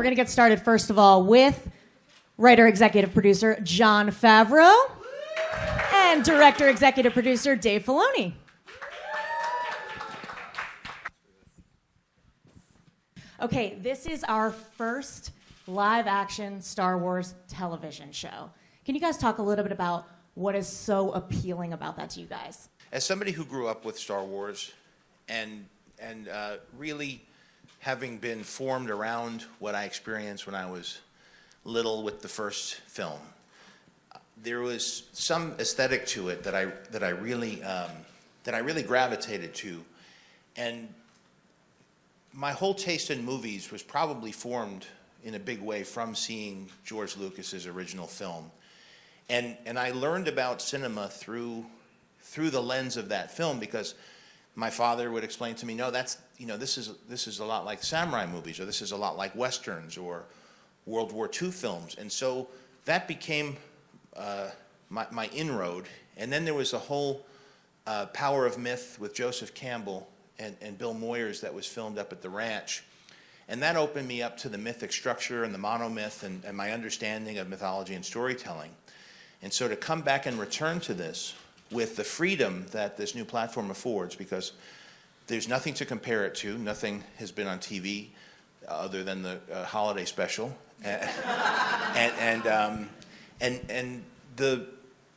we're going to get started, first of all, with writer, executive producer Jon Favreau and director, executive producer Dave Filoni. Okay, this is our first live-action Star Wars television show. Can you guys talk a little bit about what is so appealing about that to you guys? As somebody who grew up with Star Wars and really having been formed around what I experienced when I was little with the first film, there was some aesthetic to it that I really gravitated to, and my whole taste in movies was probably formed in a big way from seeing George Lucas's original film, and I learned about cinema through the lens of that film, because my father would explain to me, no, this is a lot like samurai movies, or this is a lot like westerns or World War II films, and so that became my inroad. And then there was a whole Power of Myth with Joseph Campbell and Bill Moyers that was filmed up at the ranch, and that opened me up to the mythic structure and the monomyth and my understanding of mythology and storytelling. And so to come back and return to this with the freedom that this new platform affords, because there's nothing to compare it to, nothing has been on TV other than the holiday special, and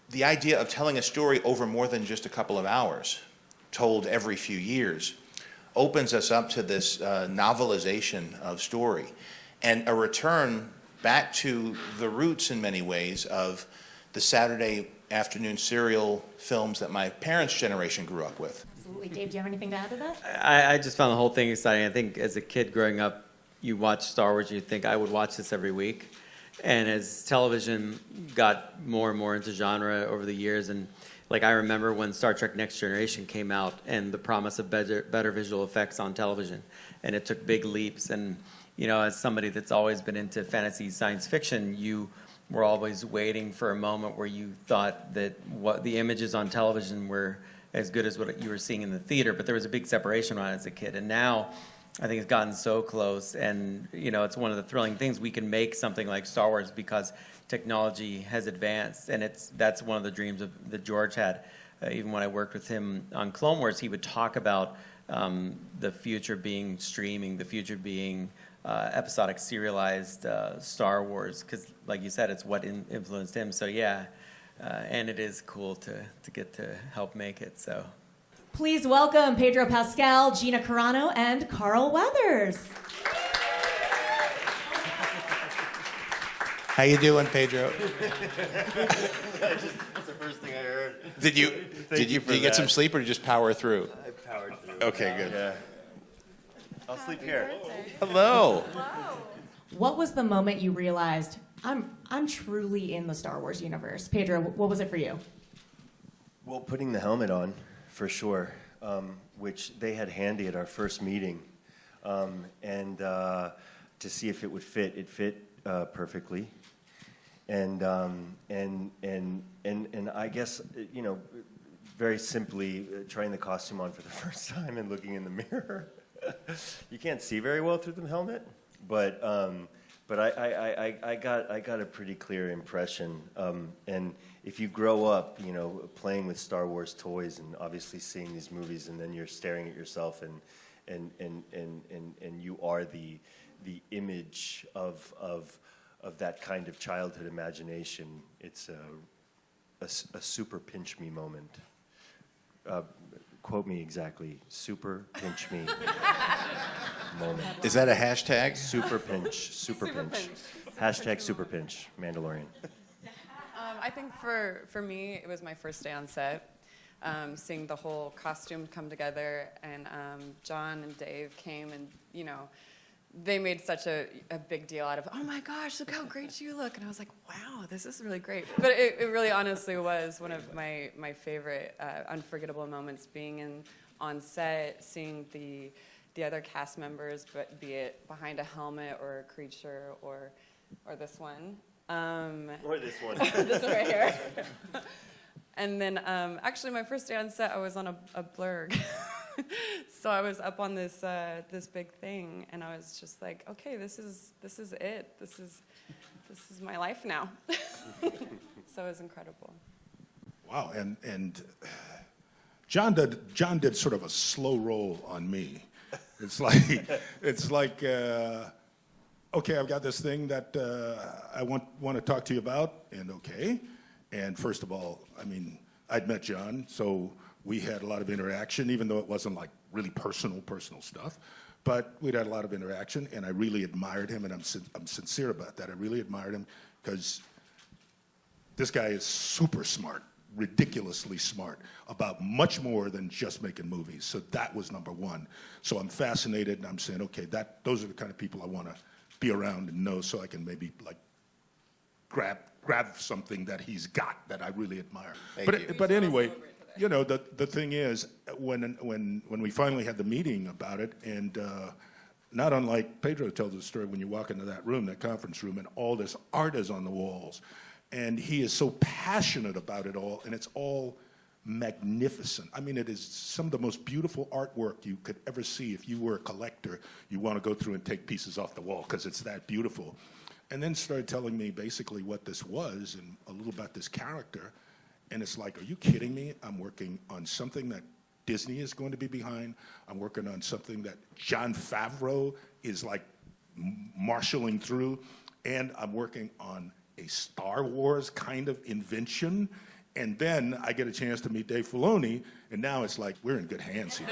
the idea of telling a story over more than just a couple of hours, told every few years, opens us up to this novelization of story, and a return back to the roots in many ways of the Saturday afternoon serial films that my parents' generation grew up with. Absolutely. Dave, do you have anything to add to that? I just found the whole thing exciting. I think as a kid growing up, you watch Star Wars, you think I would watch this every week. And as television got more and more into genre over the years, and like I remember when Star Trek Next Generation came out and the promise of better visual effects on television, and it took big leaps. And you know, as somebody that's always been into fantasy science fiction, you were always waiting for a moment where you thought that what the images on television were as good as what you were seeing in the theater, but there was a big separation on it as a kid. And now I think it's gotten so close, and you know, it's one of the thrilling things. We can make something like Star Wars because technology has advanced, and that's one of the dreams that George had. Even when I worked with him on Clone Wars, he would talk about the future being streaming, the future being episodic serialized Star Wars, because like you said, it's what influenced him. So yeah, and it is cool to get to help make it. So please welcome Pedro Pascal, Gina Carano, and Carl Weathers. How you doing, Pedro? That's the first thing I heard. Did you get some sleep, or did you just power through? I powered through. Okay, good. Yeah. I'll sleep here. Hello. What was the moment you realized I'm truly in the Star Wars universe? Pedro, what was it for you? Well, putting the helmet on, for sure, which they had handy at our first meeting, and to see if it would fit. It fit perfectly, and I guess, you know, very simply, trying the costume on for the first time and looking in the mirror. You can't see very well through the helmet, but I got a pretty clear impression. And if you grow up, you know, playing with Star Wars toys and obviously seeing these movies, and then you're staring at yourself and you are the image of that kind of childhood imagination, it's a super pinch me moment. Quote me exactly. Super pinch me moment. Is that a hashtag? Super pinch. Super pinch. Hashtag super pinch. Mandalorian. I think for me, it was my first day on set. Seeing the whole costume come together, and John and Dave came, and you know, they made such a big deal out of, oh my gosh, look how great you look. And I was like, wow, this is really great. But it really honestly was one of my favorite unforgettable moments, being on set, seeing the other cast members, but be it behind a helmet or a creature or this one. Or this one. This one right here. And then actually my first day on set, I was on a blurg. So I was up on this this big thing, and I was just like, okay, this is it. This is my life now. So it was incredible. Wow, and John did sort of a slow roll on me. It's like okay, I've got this thing that I want to talk to you about, and okay. And first of all, I mean, I'd met John, so we had a lot of interaction, even though it wasn't like really personal stuff. But we'd had a lot of interaction, and I really admired him, and I'm sincere about that. I really admired him because this guy is super smart, ridiculously smart, about much more than just making movies. So that was number one. So I'm fascinated, and I'm saying, okay, those are the kind of people I want to be around and know, so I can maybe like grab something that he's got that I really admire. But anyway, you know, the thing is, when we finally had the meeting about it, and not unlike Pedro tells the story, when you walk into that room, that conference room, and all this art is on the walls, and he is so passionate about it all, and it's all magnificent. I mean, it is some of the most beautiful artwork you could ever see. If you were a collector, you want to go through and take pieces off the wall because it's that beautiful. And then started telling me basically what this was and a little about this character. And it's like, are you kidding me? I'm working on something that Disney is going to be behind. I'm working on something that Jon Favreau is like marshaling through. And I'm working on a Star Wars kind of invention. And then I get a chance to meet Dave Filoni, and now it's like, we're in good hands here.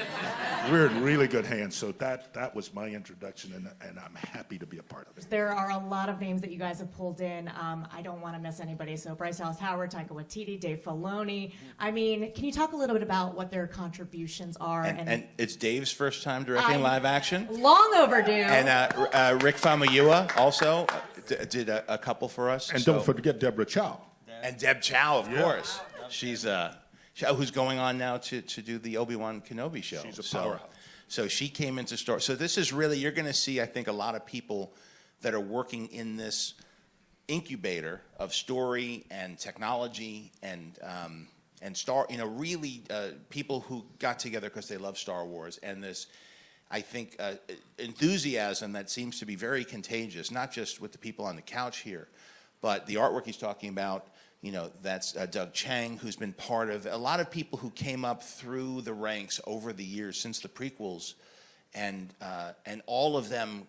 We're in really good hands. So that was my introduction, and I'm happy to be a part of it. There are a lot of names that you guys have pulled in. I don't want to miss anybody. So Bryce Dallas Howard, Taika Waititi, Dave Filoni. I mean, can you talk a little bit about what their contributions are? And it's Dave's first time directing live action. Long overdue. And Rick Famuyiwa also did a couple for us. And don't forget Deborah Chow. And Deb Chow, of course. She's who's going on now to do the Obi-Wan Kenobi show. She's a powerhouse. So she came into Star. So this is really, you're going to see, I think, a lot of people that are working in this incubator of story and technology and Star. You know, really people who got together because they love Star Wars, and this, I think, enthusiasm that seems to be very contagious, not just with the people on the couch here, but the artwork he's talking about. You know, that's Doug Chang, who's been part of a lot of people who came up through the ranks over the years since the prequels, and all of them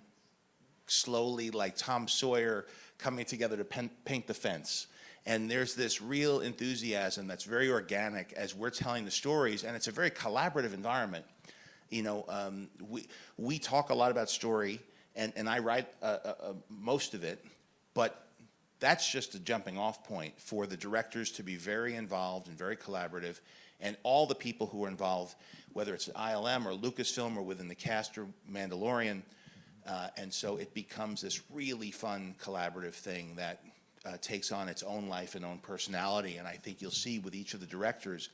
slowly, like Tom Sawyer, coming together to paint the fence. And there's this real enthusiasm that's very organic as we're telling the stories, and it's a very collaborative environment. You know, we talk a lot about story, and I write most of it, but that's just a jumping off point for the directors to be very involved and very collaborative, and all the people who are involved, whether it's ILM or Lucasfilm or within the cast or Mandalorian, and so it becomes this really fun collaborative thing that takes on its own life and own personality. And I think you'll see with each of the directors,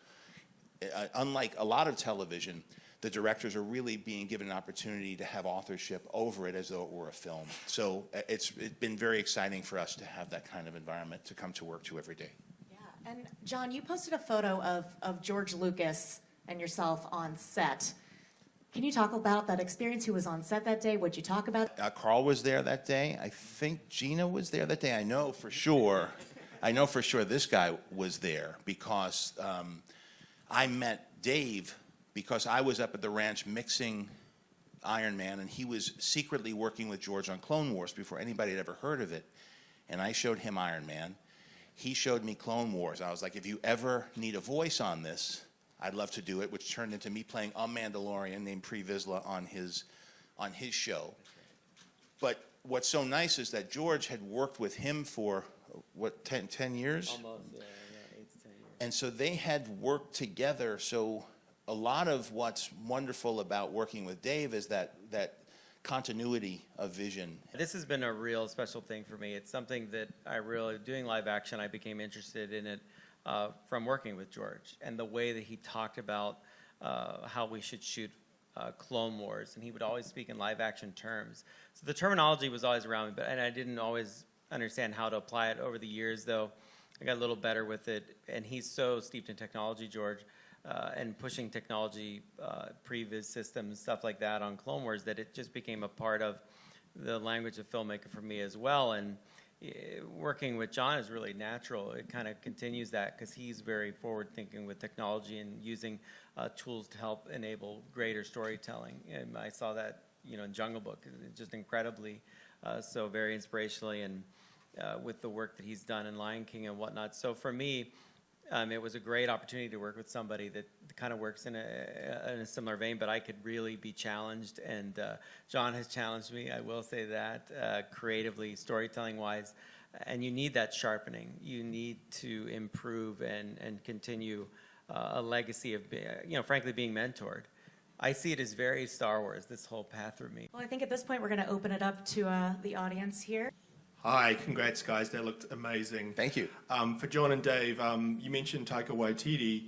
unlike a lot of television, the directors are really being given an opportunity to have authorship over it as though it were a film. So it's been very exciting for us to have that kind of environment to come to work to every day. Yeah, and John, you posted a photo of George Lucas and yourself on set. Can you talk about that experience? Who was on set that day? What'd you talk about? Carl was there that day. I think Gina was there that day. I know for sure this guy was there because I met Dave because I was up at the ranch mixing Iron Man, and he was secretly working with George on Clone Wars before anybody had ever heard of it. And I showed him Iron Man. He showed me Clone Wars. I was like, if you ever need a voice on this, I'd love to do it, which turned into me playing a Mandalorian named Pre Vizsla on his show. But what's so nice is that George had worked with him for, 10 years? Almost, yeah, 8 to 10 years. And so they had worked together. So a lot of what's wonderful about working with Dave is that continuity of vision. This has been a real special thing for me. It's something that I really, doing live action, I became interested in it from working with George, and the way that he talked about how we should shoot Clone Wars, and he would always speak in live action terms. So the terminology was always around me, and I didn't always understand how to apply it over the years, though I got a little better with it, and he's so steeped in technology, George. and pushing technology, previs systems, stuff like that on Clone Wars, that it just became a part of the language of filmmaking for me as well. And working with John is really natural. It kind of continues that because he's very forward-thinking with technology and using tools to help enable greater storytelling. And I saw that, in Jungle Book, just incredibly so, very inspirationally, and with the work that he's done in Lion King and whatnot. So for me, it was a great opportunity to work with somebody that kind of works in a similar vein, but I could really be challenged, and John has challenged me, I will say that, creatively, storytelling-wise, and you need that sharpening. You need to improve and continue a legacy of, frankly, being mentored. I see it as very Star Wars, this whole path for me. Well, I think at this point we're going to open it up to the audience here. Hi, congrats guys, that looked amazing. Thank you. For John and Dave, you mentioned Taika Waititi.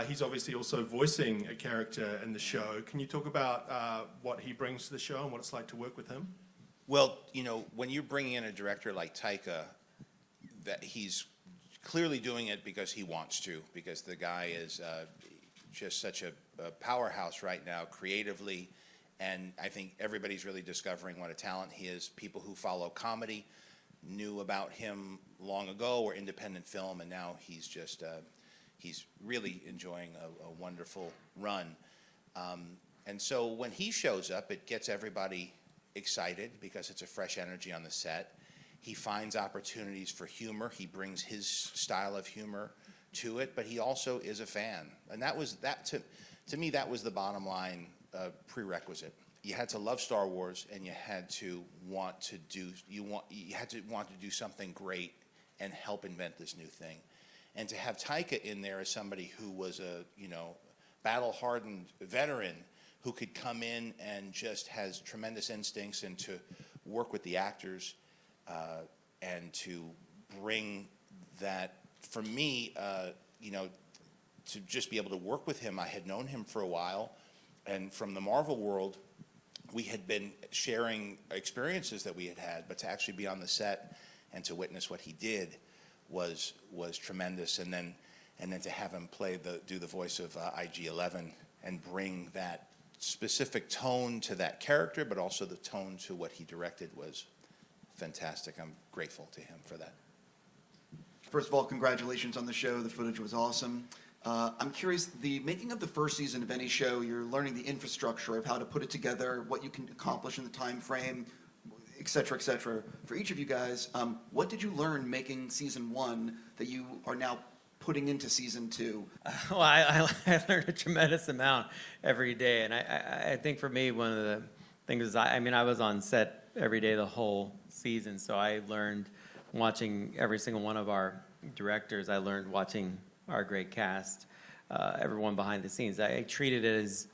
He's obviously also voicing a character in the show. Can you talk about what he brings to the show and what it's like to work with him? Well, when you're bringing in a director like Taika, that he's clearly doing it because he wants to, because the guy is just such a powerhouse right now creatively, and I think everybody's really discovering what a talent he is. People who follow comedy knew about him long ago, or independent film, and now he's just he's really enjoying a wonderful run. And so when he shows up, it gets everybody excited because it's a fresh energy on the set. He finds opportunities for humor. He brings his style of humor to it, but he also is a fan, and to me that was the bottom line prerequisite. You had to love Star Wars, and you had to want to do something great and help invent this new thing. And to have Taika in there as somebody who was a battle-hardened veteran who could come in and just has tremendous instincts, and to work with the actors and to bring that, for me, to just be able to work with him. I had known him for a while, and from the Marvel world, we had been sharing experiences that we had had, but to actually be on the set and to witness what he did was tremendous. And then to have him do the voice of IG-11 and bring that specific tone to that character, but also the tone to what he directed was fantastic. I'm grateful to him for that. First of all, congratulations on the show. The footage was awesome. I'm curious, the making of the first season of any show, you're learning the infrastructure of how to put it together, what you can accomplish in the time frame, et cetera, et cetera. For each of you guys, what did you learn making season 1 that you are now putting into season 2? Well, I learned a tremendous amount every day, and I think for me, one of the things is, I was on set every day the whole season, so I learned watching every single one of our directors. I learned watching our great cast, everyone behind the scenes. I treated it as,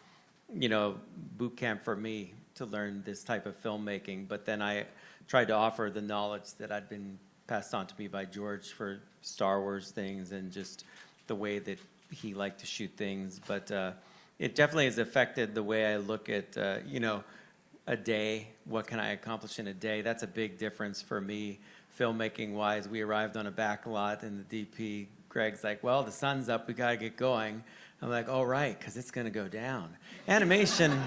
boot camp for me to learn this type of filmmaking, but then I tried to offer the knowledge that had been passed on to me by George for Star Wars things and just the way that he liked to shoot things. But it definitely has affected the way I look at, a day. What can I accomplish in a day? That's a big difference for me, filmmaking-wise. We arrived on a back lot, and the DP, Greg's like, well, the sun's up, we got to get going. I'm like, oh, right, because it's going to go down. Animation,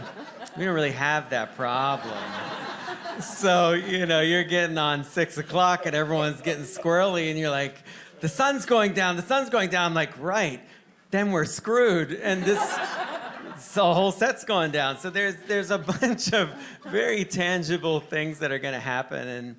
we don't really have that problem. So, you're getting on 6 o'clock, and everyone's getting squirrely, and you're like, the sun's going down, the sun's going down. I'm like, right, then we're screwed. And the whole set's going down. So there's a bunch of very tangible things that are going to happen. And,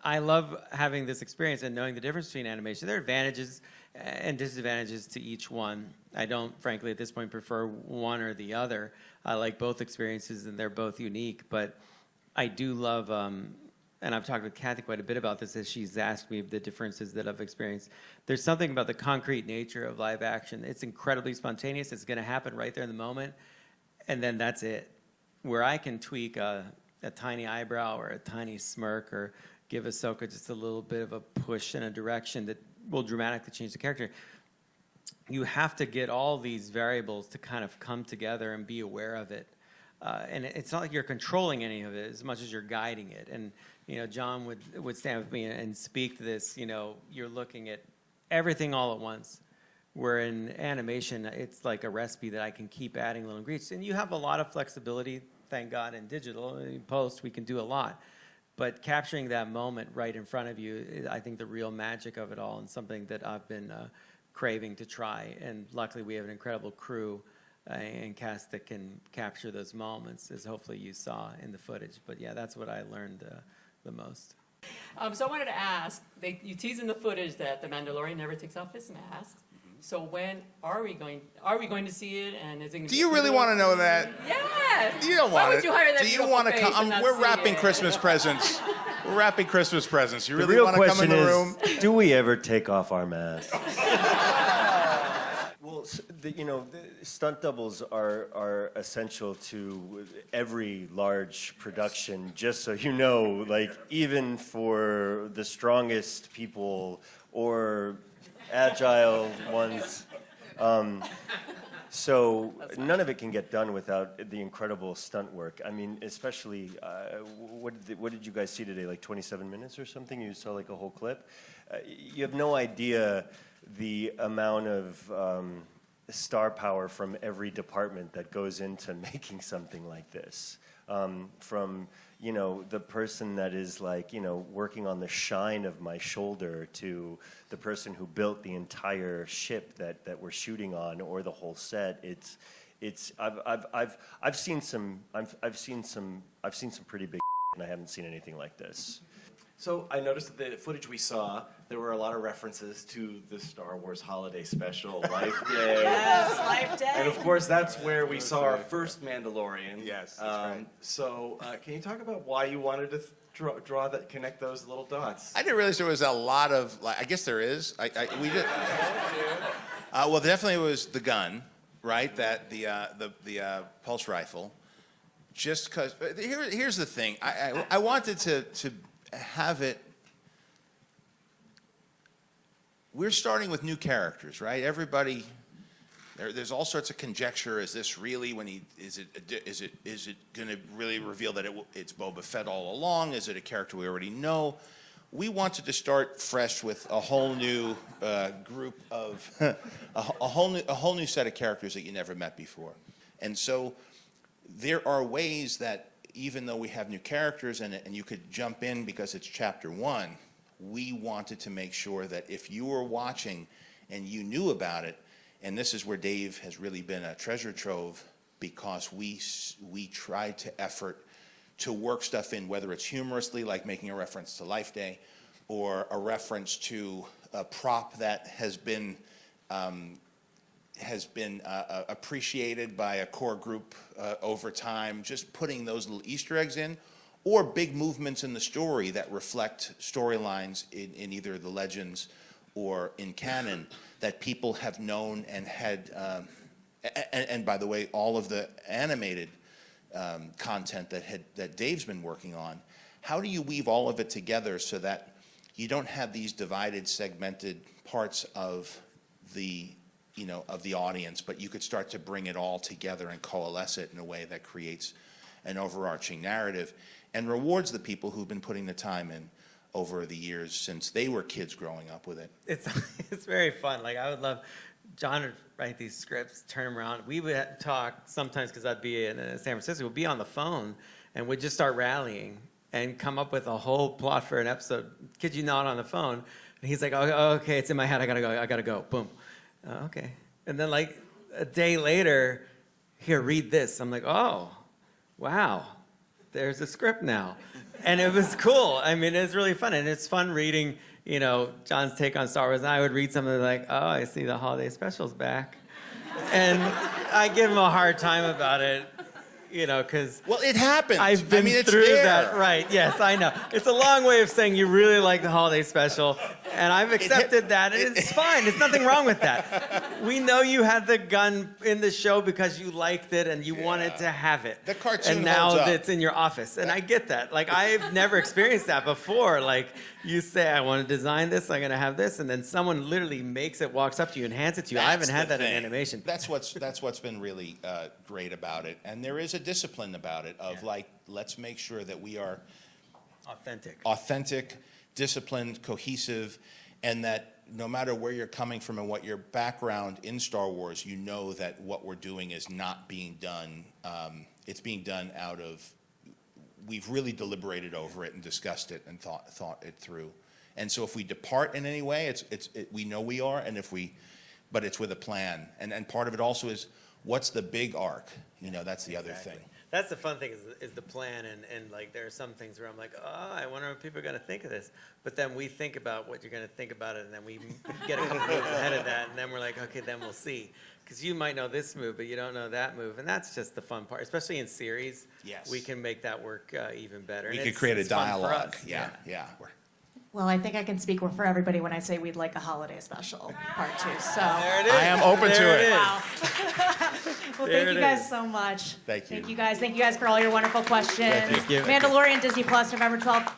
I love having this experience and knowing the difference between animation. There are advantages and disadvantages to each one. I don't, frankly, at this point, prefer one or the other. I like both experiences, and they're both unique. But I do love, and I've talked with Kathy quite a bit about this as she's asked me the differences that I've experienced. There's something about the concrete nature of live action. It's incredibly spontaneous. It's going to happen right there in the moment, and then that's it. Where I can tweak a tiny eyebrow or a tiny smirk or give Ahsoka just a little bit of a push in a direction that will dramatically change the character. You have to get all these variables to kind of come together and be aware of it. And it's not like you're controlling any of it as much as you're guiding it. And, John would stand with me and speak to this. You're looking at everything all at once. Where in animation, it's like a recipe that I can keep adding little ingredients. And you have a lot of flexibility, thank God, in digital. In post, we can do a lot. But capturing that moment right in front of you is, I think, the real magic of it all, and something that I've been craving to try. And luckily, we have an incredible crew and cast that can capture those moments, as hopefully you saw in the footage. But yeah, that's what I learned the most. So I wanted to ask, you tease in the footage that the Mandalorian never takes off his mask. So when are we going to see it? And is it Do you really want to know that? Yes. You don't Why want would you hire that Do you beautiful want to face come? and not We're see wrapping it? Christmas presents. We're wrapping Christmas presents. You The really real want to come in question the is, room? do we ever take off our masks? Well, the stunt doubles are essential to every large production, just so you know, like even for the strongest people or agile ones. So none of it can get done without the incredible stunt work. I mean, especially, what did you guys see today, like 27 minutes or something? You saw like a whole clip? You have no idea the amount of star power from every department that goes into making something like this. From, the person that is like, working on the shine of my shoulder to the person who built the entire ship that we're shooting on, or the whole set. I've seen some pretty big and I haven't seen anything like this. So I noticed that the footage we saw, there were a lot of references to the Star Wars holiday special, Life Day. Yes, Life Day. And of course, that's where we saw our first Mandalorian. Yes, that's right. So can you talk about why you wanted to connect those little dots? I didn't realize there was a lot of. I guess there is. We did. Well, definitely it was the gun, right? That the pulse rifle. Just because. Here's the thing. I wanted to have it. We're starting with new characters, right? Everybody. There's all sorts of conjecture. Is this really is it going to really reveal that it's Boba Fett all along? Is it a character we already know? We wanted to start fresh with a whole new group of a whole new set of characters that you never met before. And so there are ways that even though we have new characters and you could jump in because it's chapter 1, we wanted to make sure that if you were watching and you knew about it. And this is where Dave has really been a treasure trove, because we tried to effort to work stuff in, whether it's humorously, like making a reference to Life Day, or a reference to a prop that has been appreciated by a core group over time, just putting those little Easter eggs in, or big movements in the story that reflect storylines in either the legends or in canon that people have known and had, and by the way, all of the animated content that Dave's been working on. How do you weave all of it together so that you don't have these divided, segmented parts of the audience, but you could start to bring it all together and coalesce it in a way that creates an overarching narrative and rewards the people who've been putting the time in over the years since they were kids growing up with it. It's very fun. Like, I would love, John would write these scripts, turn them around. We would talk sometimes, because I'd be in San Francisco, we'd be on the phone, and we'd just start rallying and come up with a whole plot for an episode. Kid you not, on the phone. And he's like, oh, okay, it's in my head, I gotta go, boom. Okay. And then like a day later, here, read this. I'm like, oh, wow, there's a script now. And it was cool. I mean, it's really fun. And it's fun reading, John's take on Star Wars. And I would read something like, oh, I see the holiday special's back. And I give him a hard time about it, because... Well, it happens. I've been it's through there. that. Right, yes, I know. It's a long way of saying you really like the holiday special. And I've accepted that. And it's fine. There's nothing wrong with that. We know you had the gun in the show because you liked it and you wanted to have it. The cartoon And now holds up. it's in your office. And I get that. Like, I've never experienced that before. Like, you say, I want to design this, I'm going to have this, and then someone literally makes it, walks up to you and hands it to you. I haven't had that in animation. That's what's been really great about it. And there is a discipline about it of let's make sure that we are Authentic, disciplined, cohesive, and that no matter where you're coming from and what your background in Star Wars, you know that what we're doing is not being done. It's being done out of, we've really deliberated over it and discussed it and thought it through. And so if we depart in any way, we know we are, and but it's with a plan. And part of it also is, what's the big arc? You know, that's the other thing. That's the fun thing is the plan, and like there are some things where I'm like, oh, I wonder what people are going to think of this. But then we think about what you're going to think about it, and then we get a couple moves ahead of that, and then we're like, okay, then we'll see. Because you might know this move, but you don't know that move, and that's just the fun part. Especially in series, Yes. we can make that work even better. We And could it's- create a it's fun for dialogue. us. Yeah. Well, I think I can speak for everybody when I say we'd like a holiday special, part 2. So, There it is. I am open to There it. is. wow. Well, There thank you it guys is. so much. Thank you. Thank you guys for all your wonderful questions. Thank you. Mandalorian, Disney Plus, November 12th.